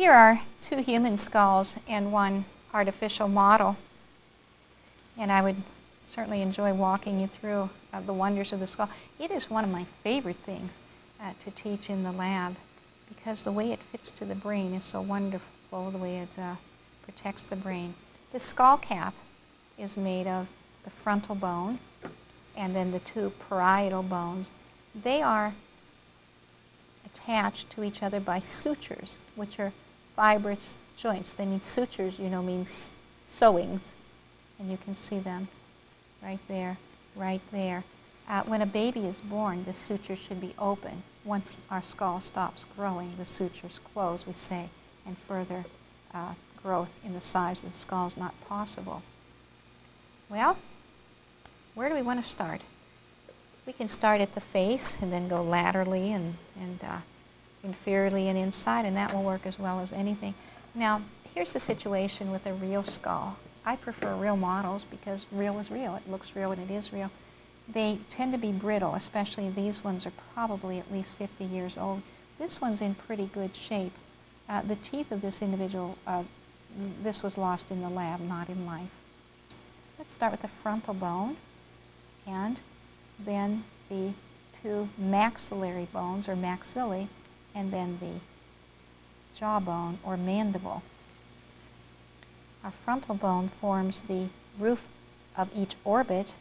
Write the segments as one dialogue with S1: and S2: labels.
S1: Here are 2 human skulls and 1 artificial model. And I would certainly enjoy walking you through the wonders of the skull. It is one of my favorite things to teach in the lab because the way it fits to the brain is so wonderful, the way it protects the brain. The skull cap is made of the frontal bone and then the 2 parietal bones. They are attached to each other by sutures, which are fibrous joints. They mean sutures, you know, means sewings, and you can see them right there, right there. When a baby is born, the suture should be open. Once our skull stops growing, the sutures close, we say, and further growth in the size of the skull is not possible. Well, where do we want to start? We can start at the face and then go laterally and inferiorly and inside, and that will work as well as anything. Now, here's the situation with a real skull. I prefer real models because real is real. It looks real and it is real. They tend to be brittle, especially these ones are probably at least 50 years old. This one's in pretty good shape. The teeth of this individual, this was lost in the lab, not in life. Let's start with the frontal bone, and then the 2 maxillary bones, or maxillae, and then the jawbone, or mandible. Our frontal bone forms the roof of each orbit,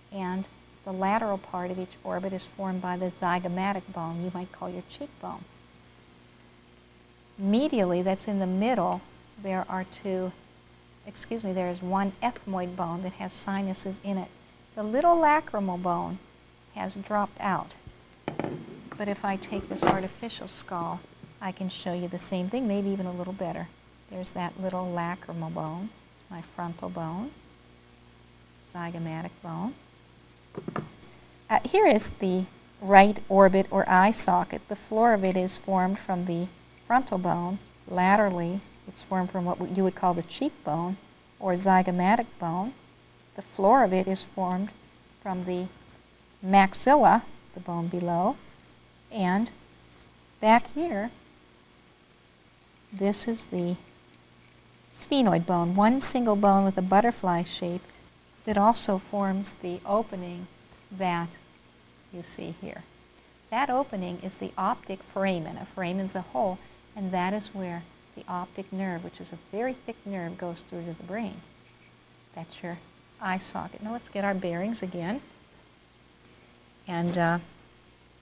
S1: and the lateral part of each orbit is formed by the zygomatic bone, you might call your cheekbone. Medially, that's in the middle, there is 1 ethmoid bone that has sinuses in it. The little lacrimal bone has dropped out. But if I take this artificial skull, I can show you the same thing, maybe even a little better. There's that little lacrimal bone, my frontal bone, zygomatic bone. Here is the right orbit or eye socket. The floor of it is formed from the frontal bone. Laterally, it's formed from what you would call the cheekbone or zygomatic bone. The floor of it is formed from the maxilla, the bone below, and back here, this is the sphenoid bone, 1 single bone with a butterfly shape that also forms the opening that you see here. That opening is the optic foramen. A foramen is a hole, and that is where the optic nerve, which is a very thick nerve, goes through to the brain. That's your eye socket. Now let's get our bearings again and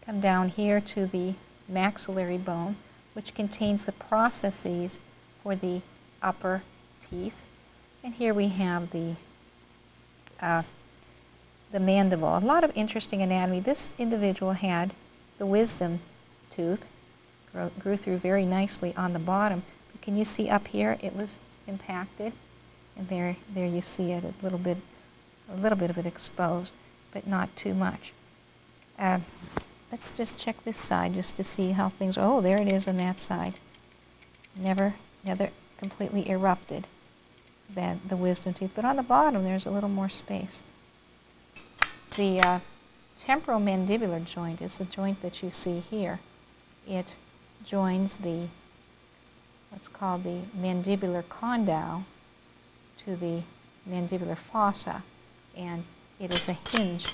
S1: come down here to the maxillary bone, which contains the processes for the upper teeth. And here we have the mandible. A lot of interesting anatomy. This individual had the wisdom tooth, grew through very nicely on the bottom. But can you see up here it was impacted? And there you see it, a little bit of it exposed, but not too much. Let's just check this side just to see how things are. Oh, there it is on that side. Never completely erupted, the wisdom tooth. But on the bottom, there's a little more space. The temporomandibular joint is the joint that you see here. It joins what's called the mandibular condyle to the mandibular fossa, and it is a hinge.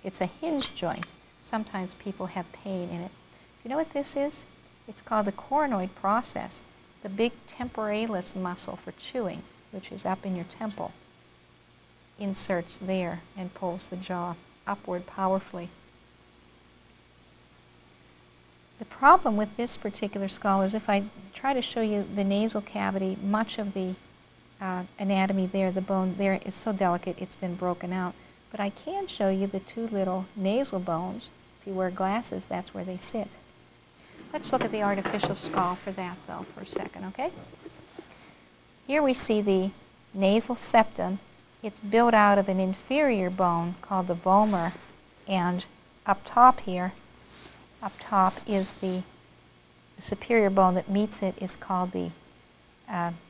S1: It's a hinge joint. Sometimes people have pain in it. You know what this is? It's called the coronoid process, the big temporalis muscle for chewing, which is up in your temple, inserts there and pulls the jaw upward powerfully. The problem with this particular skull is if I try to show you the nasal cavity, much of the anatomy there, the bone there is so delicate it's been broken out. But I can show you the 2 little nasal bones. If you wear glasses, that's where they sit. Let's look at the artificial skull for that, though, for a second, okay? Here we see the nasal septum. It's built out of an inferior bone called the vomer, and up top here, up top is the superior bone that meets it is called the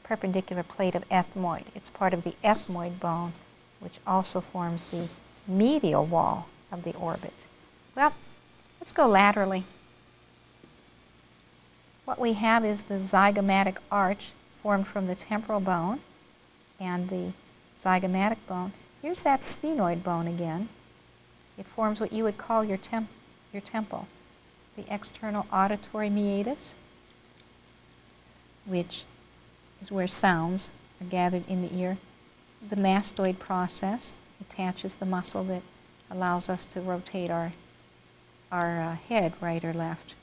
S1: perpendicular plate of ethmoid. It's part of the ethmoid bone, which also forms the medial wall of the orbit. Well, let's go laterally. what we have is the zygomatic arch formed from the temporal bone and the zygomatic bone. Here's that sphenoid bone again. It forms what you would call your temple. The external auditory meatus, which is where sounds are gathered in the ear. The mastoid process attaches the muscle that allows us to rotate our head right or left.